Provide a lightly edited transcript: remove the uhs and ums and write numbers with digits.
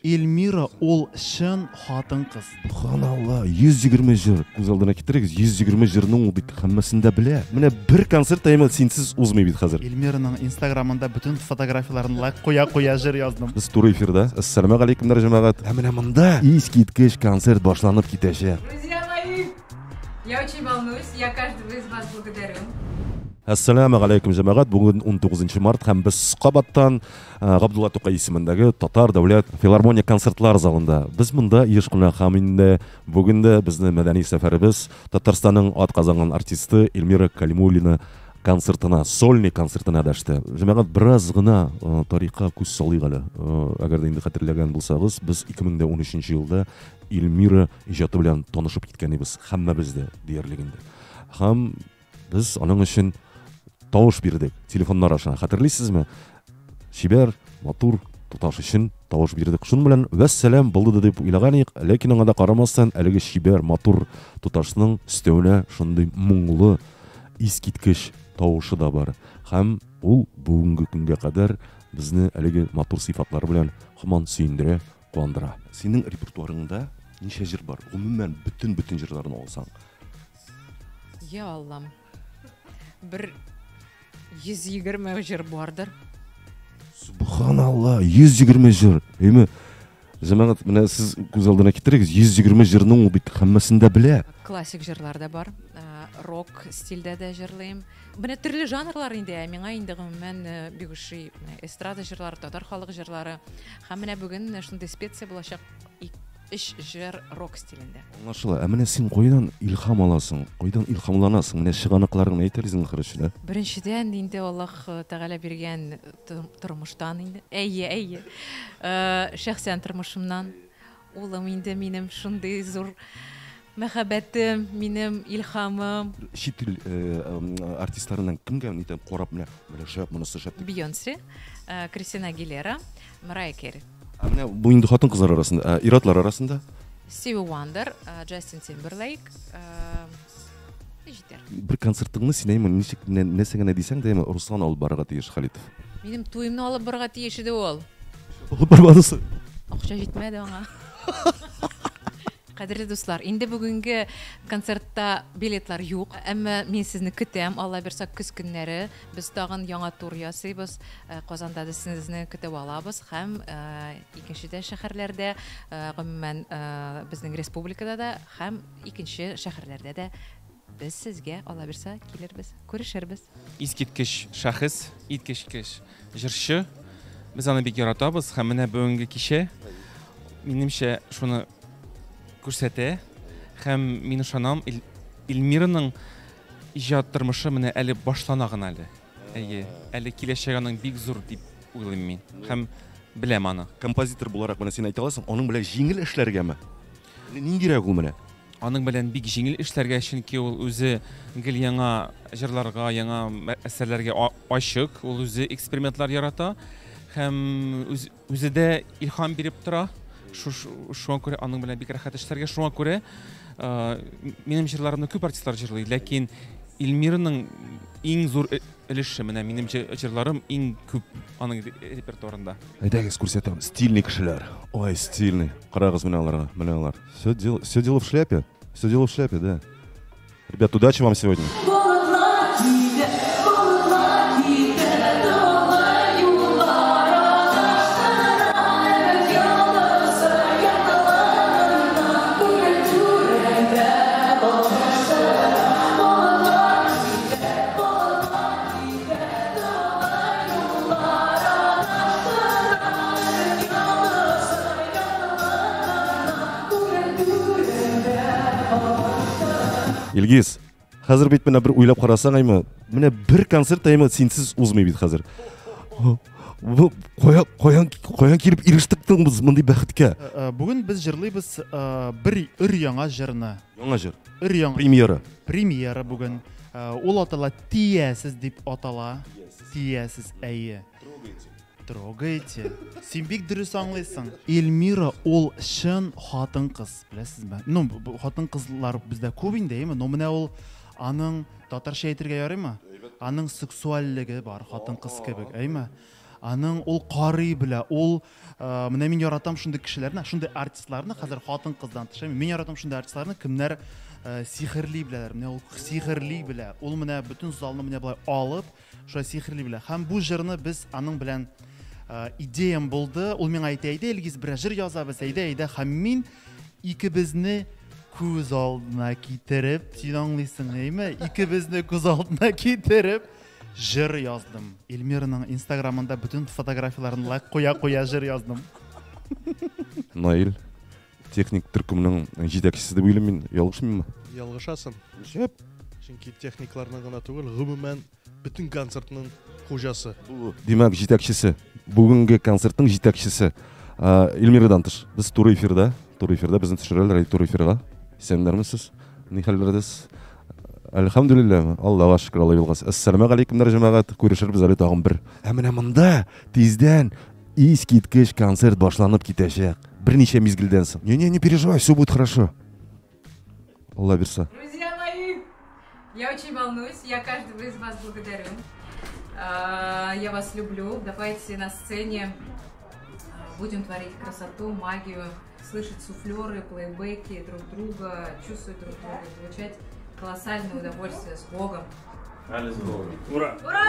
Эльмира ол шын хатын кыз. Subhanallah, 120 жыр. Күз алдына китерегез, 120 жырның ул бит һәммәсен дә белә. Менә бер концерт таймы синсез узмый бит хәзер. Эльмираның инстаграмында бүтән фотографияларын лайк куя жыр яздым. Без туры эфирда. Ассаламу алейкум, җәмәгать. Ә менә монда искиткеч концерт башланып китәчәк. Друзья мои, я очень волнуюсь, я каждого из вас благодарю. Ассаламу алейкум, җәмәгать. Бүген 19 март һәм без Кабаттан Габдулла Тукай исемендәге Татар дәүләт филармония концертлар залында. Без монда еш кына һәм инде бүген дә безнең мәдәни сәфәребез Татарстанның атказанган артисты Эльмира Калимуллина концертына, сольный концертына дәште. Җәмәгать, бераз гына тарихка күз салыйк әле. Әгәр дә инде хәтерләгән булсагыз, без 2013 елда Эльмира иҗаты белән танышып киткәнбез, һәммәбез дә диярлек инде. Һәм без аның өчен тавыш бирдек, телефоннар аша. Хәтерлисезме? Шибәр, матур, туташ өчен тавыш бирдек. Шуның белән вәссәлам булды дип уйлаган идек, ләкин аңа да карамастан, әлеге шибәр, матур туташның өстәвенә шундый моңлы, искиткеч тавышы да бар. Һәм ул бүгенге көнгә кадәр безне әлеге матур сыйфатлары белән һаман сөендерә, куандыра. Синең репертуарыңда ничә җыр бар? Гомумән бүтән җырларны алсаң. Я Аллам. Бер 120 жыр бардыр. Subhanallah, 120 жыр. Әйме, җәмәгать, менә сез күз алдына китерегез, 120 жырның ул бит һәммәсен дә белә. Классик жырлар да бар, рок стильдә дә җырлыйм. Менә төрле жанрлар инде, миңа инде гомумән бик ошый эстрада жырлары, татар халык жырлары. Һәм менә бүген шундый специя булачак 3 жыр рок стилендә. Аңлашыла. Ә менә син кайдан илһам аласың? Кайдан илһамланасың? Менә чыганакларыңны әйтерсең хөрүчедә. Беренчедән инде Аллаһ Тәгалә биргән тормыштан инде. Әйе. Шәхсән тормышымнан. Улым инде минем шундый зур мәхәббәтем, минем илһамым. Чит ил артистларынан кемгә нитән карап менә шәп, монысы шәп. Бейонсе, Кристина Агилера, Марайя Кэри. Менә бу инде хатын-кызлар арасында, иратлар арасында. Стиви Уандер, Джастин Тимберлейк, җитәр. Бер концертыңны син әйме ничек нәрсә генә дисәң дә әйме Руслан алып барырга тиеш Халитов. Минем туйымны алып барырга тиеш иде ул. Алып бармадысы. Акча җитмәде аңа. Кадерле дуслар, инде бүгенге концертта билетлар юк, әмма мин сезне көтәм. Алла бирсә көз көннәре без тагын яңа тур ясыйбыз. Казанда да сезне көтеп алабыз һәм икенче шәһәрләрдә, гомумән безнең республикада да һәм икенче шәһәрләрдә дә без сезгә Алла бирсә килербез, күрешербез. Искиткеч шәхес, искиткеч җырчы. Без аны бик яратабыз һәм менә бүгенге кичә минемчә шуны күрсәтә һәм мин ышанам, Эльмираның иҗат тормышы менә әле башлана гына әле. Әйе, әле киләчәгенең бик зур дип уйлыйм мин һәм беләм аны. Композитор буларак менә син әйтә аласың, аның белән җиңел эшләргәме? Ниндирәк ул менә? Аның белән бик җиңел эшләргә, чөнки ул үзе гел яңа җырларга, яңа әсәрләргә ачык, ул үзе экспериментлар ярата һәм үзе дә илһам биреп тора. Шуңа күрә аның белән бик рәхәт эшләргә, шуңа күрә минем җырларымны күп артистлар җырлый, ләкин Эльмираның иң зур өлеше менә минем җырларым иң күп аның репертуарында. Әйдәгез күрсәтәм, стильный кешеләр. Ой, стильный. Карагыз менә аларга, менә алар. Все дело в шляпе. Все дело в шляпе, да. Ребят, удачи вам сегодня. Илгиз, хәзер бит менә бер уйлап карасаң әйме, менә бер концерт әйме синсез узмый бит хәзер. Каян килеп ирештек без мондый бәхеткә? Бүген без җырлыйбыз бер яңа җырны. Яңа җыр. Яңа премьера бүген. Ул атала Тиясез дип атала. Тиясез, әйе. Трогайте. Син бик дөрес аңлыйсың. Эльмира ол шын хатын кыз, беләсезме? Ну, хатын кызлар бездә күп инде, әйме? Но менә ул аның татарча әйтергә ярыймы? Аның сексуальлеге бар, хатын кыз кебек, әйме? аның ул карый белә, ул менә мин яратам шундый кешеләрне, шундый артистларны, хәзер хатын кыздан тышаймын. Мин яратам шундый артистларны, кемнәр сихерли беләләр. Менә ул сихерли белә. Ул менә бөтен залны менә булай алып, шулай сихерли белә. Һәм бу җырны без аның белән идеям булды. Ул миңа әйтә, Илгиз, бер җыр язабыз, әйдә. Һәм мин икебезне күз алдына китереп, син аңлыйсың, әйме? Икебезне күз алдына китереп җыр яздым. Эльмираның Инстаграмында бүтән фотографияларын лайк куя җыр яздым. Наил, техник төркемнең җитәкчесе дип уйлыйм мин. Ялгышмыйммы? Ялгышасың. Шәп. Чөнки техникларның гына түгел, гомумән бөтен концертның хуҗасы. Димәк, җитәкчесе. Бүгенге концертның җитәкчесе. Эльмирадан тыш. Без туры эфирда безне төшерәләр туры эфирга. Исәннәрмесез? Ни хәлләрдәс? Әлхәмдүлилләh, Аллаһка шөкер, Алла юлгас. Ассаламу алейкум җәмәгать. Күрешербез әле тагын бер. Менә монда тиздән искиткеч концерт башланып китәчәк. Берничә мизгелдән соң. Не переживай, все будет хорошо. Алла бирса. Друзья мои, я очень волнуюсь, я каждого из вас благодарю. Я вас люблю. Давайте на сцене будем творить красоту, магию, слышать суфлеры, плейбеки друг друга, чувствовать друг друга, получать колоссальное удовольствие с Богом. Ура! Ура!